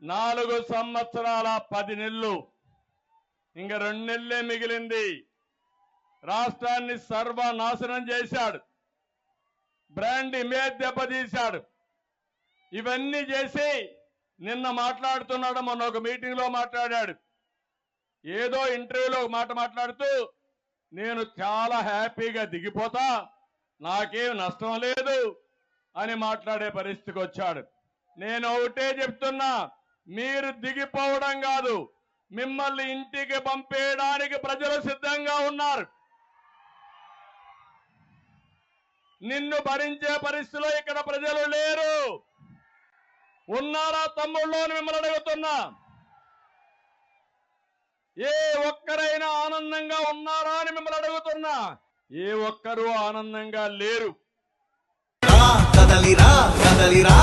4 సంవత్సరాల 10 నెలలు, ఇంక 2 నెలలే మిగిలింది. రాష్ట్రాన్ని సర్వనాశనం చేశాడు, బ్రాండ్ ఇమేజ్ దెబ్బతీశాడు. ఇవన్నీ చేసి నిన్న మాట్లాడుతున్నాడు, మొన్న ఒక మీటింగ్ లో మాట్లాడాడు. ఏదో ఇంటర్వ్యూలో ఒక మాట మాట్లాడుతూ నేను చాలా హ్యాపీగా దిగిపోతా, నాకేం నష్టం లేదు అని మాట్లాడే పరిస్థితికి వచ్చాడు. నేను ఒకటే చెప్తున్నా, మీరు దిగిపోవడం కాదు, మిమ్మల్ని ఇంటికి పంపేయడానికి ప్రజలు సిద్ధంగా ఉన్నారు. నిన్ను భరించే పరిస్థితిలో ఇక్కడ ప్రజలు లేరు. ఉన్నారా తమ్ముళ్ళు అని మిమ్మల్ని అడుగుతున్నా. ఏ ఒక్కరైనా ఆనందంగా ఉన్నారా అని మిమ్మల్ని అడుగుతున్నా. ఏ ఒక్కరూ ఆనందంగా లేరు. కదలిరా కదలిరా